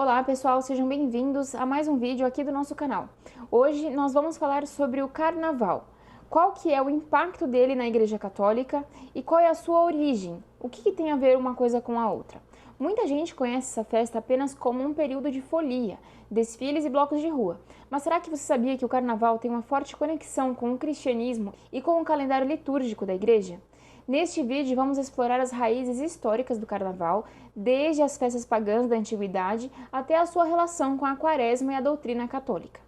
Olá pessoal, sejam bem-vindos a mais um vídeo aqui do nosso canal. Hoje nós vamos falar sobre o Carnaval. Qual que é o impacto dele na Igreja Católica e qual é a sua origem? O que tem a ver uma coisa com a outra? Muita gente conhece essa festa apenas como um período de folia, desfiles e blocos de rua. Mas será que você sabia que o Carnaval tem uma forte conexão com o cristianismo e com o calendário litúrgico da Igreja? Neste vídeo vamos explorar as raízes históricas do Carnaval, desde as festas pagãs da antiguidade até a sua relação com a Quaresma e a doutrina católica.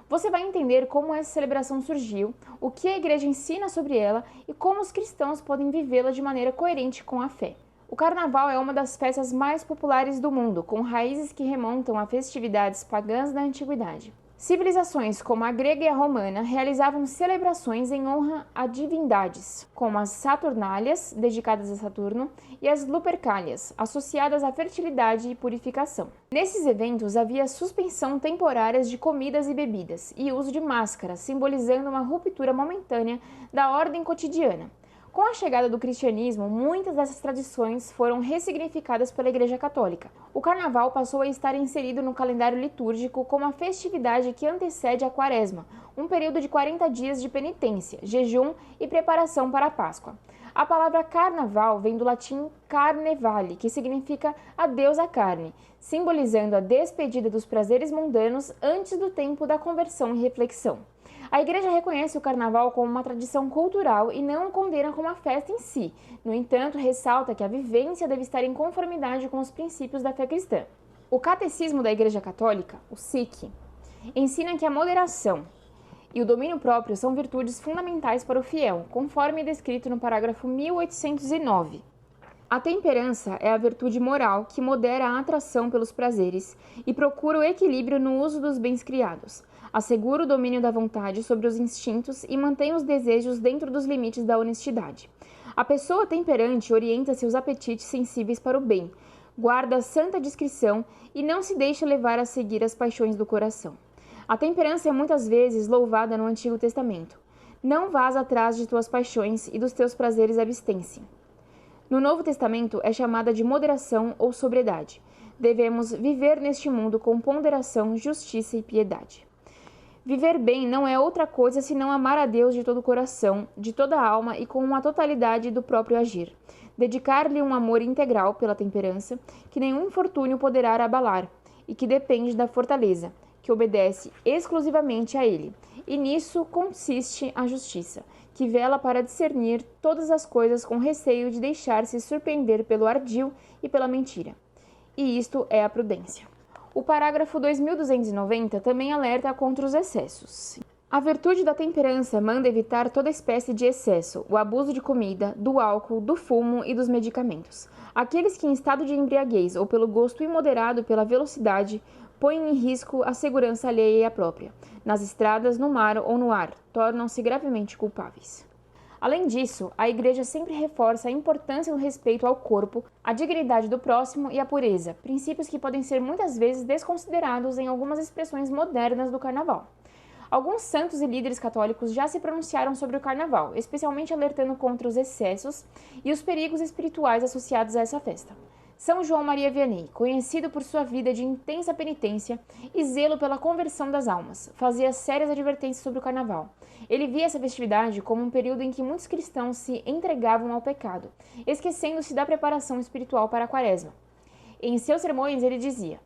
Você vai entender como essa celebração surgiu, o que a Igreja ensina sobre ela e como os cristãos podem vivê-la de maneira coerente com a fé. O Carnaval é uma das festas mais populares do mundo, com raízes que remontam a festividades pagãs da antiguidade. Civilizações como a grega e a romana realizavam celebrações em honra a divindades, como as Saturnálias, dedicadas a Saturno, e as Lupercálias, associadas à fertilidade e purificação. Nesses eventos havia suspensão temporária de comidas e bebidas e uso de máscaras, simbolizando uma ruptura momentânea da ordem cotidiana. Com a chegada do cristianismo, muitas dessas tradições foram ressignificadas pela Igreja Católica. O Carnaval passou a estar inserido no calendário litúrgico como a festividade que antecede a Quaresma, um período de 40 dias de penitência, jejum e preparação para a Páscoa. A palavra Carnaval vem do latim carnevale, que significa adeus à carne, simbolizando a despedida dos prazeres mundanos antes do tempo da conversão e reflexão. A Igreja reconhece o Carnaval como uma tradição cultural e não o condena como a festa em si. No entanto, ressalta que a vivência deve estar em conformidade com os princípios da fé cristã. O Catecismo da Igreja Católica, o SIC, ensina que a moderação e o domínio próprio são virtudes fundamentais para o fiel, conforme descrito no parágrafo 1809. A temperança é a virtude moral que modera a atração pelos prazeres e procura o equilíbrio no uso dos bens criados. Assegura o domínio da vontade sobre os instintos e mantém os desejos dentro dos limites da honestidade. A pessoa temperante orienta seus apetites sensíveis para o bem, guarda santa discrição e não se deixa levar a seguir as paixões do coração. A temperança é muitas vezes louvada no Antigo Testamento. Não vás atrás de tuas paixões e dos teus prazeres abstém-se. No Novo Testamento é chamada de moderação ou sobriedade. Devemos viver neste mundo com ponderação, justiça e piedade. Viver bem não é outra coisa senão amar a Deus de todo o coração, de toda a alma e com uma totalidade do próprio agir. Dedicar-lhe um amor integral pela temperança, que nenhum infortúnio poderá abalar, e que depende da fortaleza, que obedece exclusivamente a ele. E nisso consiste a justiça, que vela para discernir todas as coisas com receio de deixar-se surpreender pelo ardil e pela mentira. E isto é a prudência. O parágrafo 2290 também alerta contra os excessos. A virtude da temperança manda evitar toda espécie de excesso, o abuso de comida, do álcool, do fumo e dos medicamentos. Aqueles que em estado de embriaguez ou pelo gosto imoderado pela velocidade põem em risco a segurança alheia e a própria, nas estradas, no mar ou no ar, tornam-se gravemente culpáveis. Além disso, a Igreja sempre reforça a importância do respeito ao corpo, à dignidade do próximo e à pureza, princípios que podem ser muitas vezes desconsiderados em algumas expressões modernas do Carnaval. Alguns santos e líderes católicos já se pronunciaram sobre o Carnaval, especialmente alertando contra os excessos e os perigos espirituais associados a essa festa. São João Maria Vianney, conhecido por sua vida de intensa penitência e zelo pela conversão das almas, fazia sérias advertências sobre o Carnaval. Ele via essa festividade como um período em que muitos cristãos se entregavam ao pecado, esquecendo-se da preparação espiritual para a Quaresma. Em seus sermões ele dizia: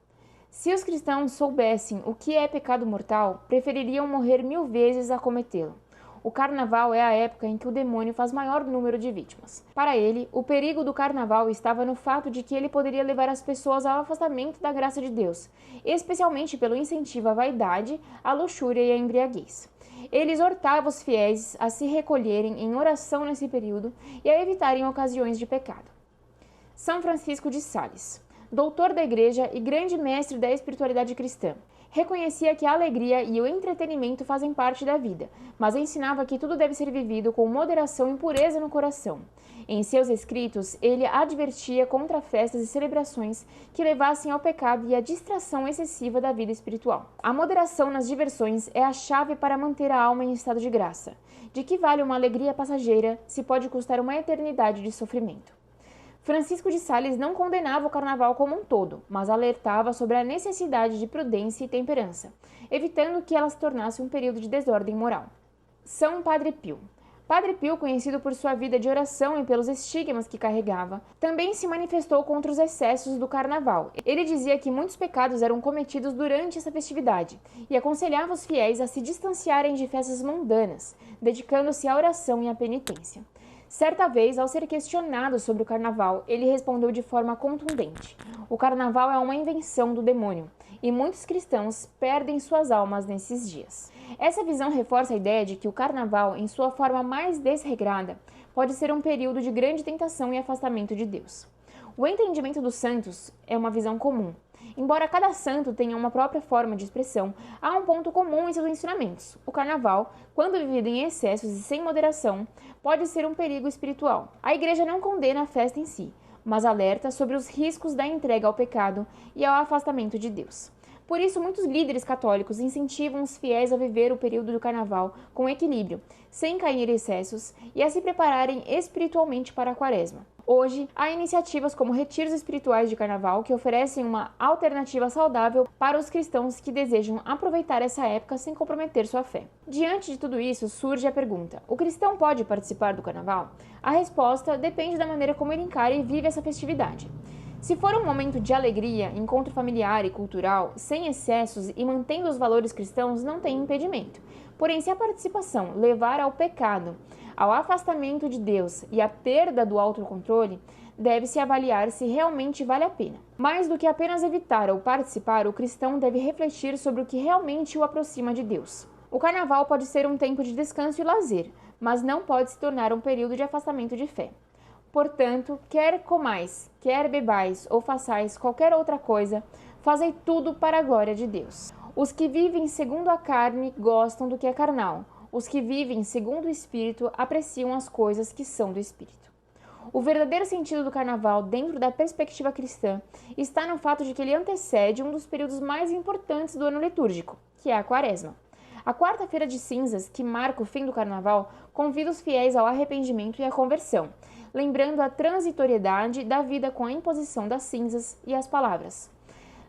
se os cristãos soubessem o que é pecado mortal, prefeririam morrer 1000 vezes a cometê-lo. O Carnaval é a época em que o demônio faz maior número de vítimas. Para ele, o perigo do Carnaval estava no fato de que ele poderia levar as pessoas ao afastamento da graça de Deus, especialmente pelo incentivo à vaidade, à luxúria e à embriaguez. Ele exortava os fiéis a se recolherem em oração nesse período e a evitarem ocasiões de pecado. São Francisco de Sales, doutor da Igreja e grande mestre da espiritualidade cristã, reconhecia que a alegria e o entretenimento fazem parte da vida, mas ensinava que tudo deve ser vivido com moderação e pureza no coração. Em seus escritos, ele advertia contra festas e celebrações que levassem ao pecado e à distração excessiva da vida espiritual. A moderação nas diversões é a chave para manter a alma em estado de graça. De que vale uma alegria passageira se pode custar uma eternidade de sofrimento? Francisco de Sales não condenava o carnaval como um todo, mas alertava sobre a necessidade de prudência e temperança, evitando que ela se tornasse um período de desordem moral. São Padre Pio. Padre Pio, conhecido por sua vida de oração e pelos estigmas que carregava, também se manifestou contra os excessos do carnaval. Ele dizia que muitos pecados eram cometidos durante essa festividade e aconselhava os fiéis a se distanciarem de festas mundanas, dedicando-se à oração e à penitência. Certa vez, ao ser questionado sobre o carnaval, ele respondeu de forma contundente: "O carnaval é uma invenção do demônio, e muitos cristãos perdem suas almas nesses dias." Essa visão reforça a ideia de que o carnaval, em sua forma mais desregrada, pode ser um período de grande tentação e afastamento de Deus. O entendimento dos santos é uma visão comum. Embora cada santo tenha uma própria forma de expressão, há um ponto comum em seus ensinamentos. O carnaval, quando vivido em excessos e sem moderação, pode ser um perigo espiritual. A Igreja não condena a festa em si, mas alerta sobre os riscos da entrega ao pecado e ao afastamento de Deus. Por isso, muitos líderes católicos incentivam os fiéis a viver o período do carnaval com equilíbrio, sem cair em excessos e a se prepararem espiritualmente para a quaresma. Hoje, há iniciativas como retiros espirituais de carnaval que oferecem uma alternativa saudável para os cristãos que desejam aproveitar essa época sem comprometer sua fé. Diante de tudo isso, surge a pergunta: o cristão pode participar do carnaval? A resposta depende da maneira como ele encara e vive essa festividade. Se for um momento de alegria, encontro familiar e cultural, sem excessos e mantendo os valores cristãos, não tem impedimento. Porém, se a participação levar ao pecado, ao afastamento de Deus e à perda do autocontrole, deve-se avaliar se realmente vale a pena. Mais do que apenas evitar ou participar, o cristão deve refletir sobre o que realmente o aproxima de Deus. O carnaval pode ser um tempo de descanso e lazer, mas não pode se tornar um período de afastamento de fé. Portanto, quer comais, quer bebais ou façais qualquer outra coisa, fazei tudo para a glória de Deus. Os que vivem segundo a carne gostam do que é carnal. Os que vivem segundo o Espírito apreciam as coisas que são do Espírito. O verdadeiro sentido do carnaval, dentro da perspectiva cristã, está no fato de que ele antecede um dos períodos mais importantes do ano litúrgico, que é a quaresma. A quarta-feira de cinzas, que marca o fim do carnaval, convida os fiéis ao arrependimento e à conversão, lembrando a transitoriedade da vida com a imposição das cinzas e as palavras: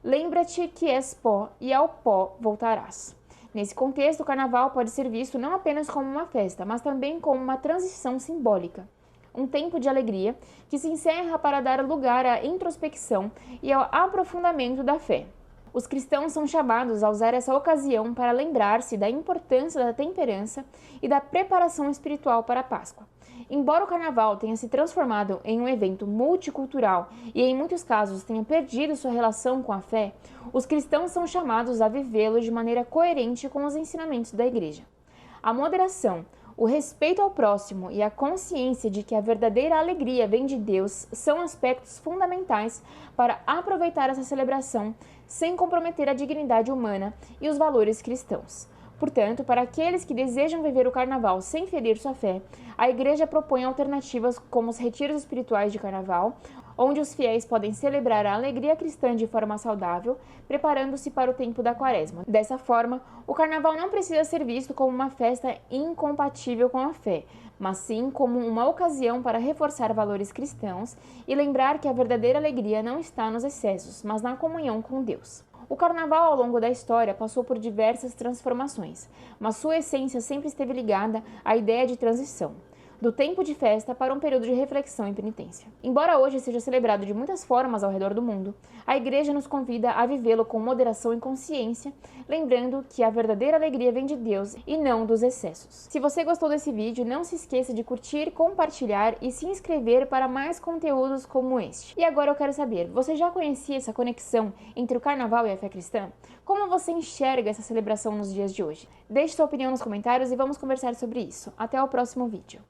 "Lembra-te que és pó e ao pó voltarás." Nesse contexto, o carnaval pode ser visto não apenas como uma festa, mas também como uma transição simbólica. Um tempo de alegria que se encerra para dar lugar à introspecção e ao aprofundamento da fé. Os cristãos são chamados a usar essa ocasião para lembrar-se da importância da temperança e da preparação espiritual para a Páscoa. Embora o carnaval tenha se transformado em um evento multicultural e em muitos casos tenha perdido sua relação com a fé, os cristãos são chamados a vivê-lo de maneira coerente com os ensinamentos da Igreja. A moderação, o respeito ao próximo e a consciência de que a verdadeira alegria vem de Deus são aspectos fundamentais para aproveitar essa celebração sem comprometer a dignidade humana e os valores cristãos. Portanto, para aqueles que desejam viver o carnaval sem ferir sua fé, a Igreja propõe alternativas como os retiros espirituais de carnaval, onde os fiéis podem celebrar a alegria cristã de forma saudável, preparando-se para o tempo da quaresma. Dessa forma, o carnaval não precisa ser visto como uma festa incompatível com a fé, mas sim como uma ocasião para reforçar valores cristãos e lembrar que a verdadeira alegria não está nos excessos, mas na comunhão com Deus. O carnaval, ao longo da história, passou por diversas transformações, mas sua essência sempre esteve ligada à ideia de transição, do tempo de festa para um período de reflexão e penitência. Embora hoje seja celebrado de muitas formas ao redor do mundo, a Igreja nos convida a vivê-lo com moderação e consciência, lembrando que a verdadeira alegria vem de Deus e não dos excessos. Se você gostou desse vídeo, não se esqueça de curtir, compartilhar e se inscrever para mais conteúdos como este. E agora eu quero saber, você já conhecia essa conexão entre o carnaval e a fé cristã? Como você enxerga essa celebração nos dias de hoje? Deixe sua opinião nos comentários e vamos conversar sobre isso. Até o próximo vídeo.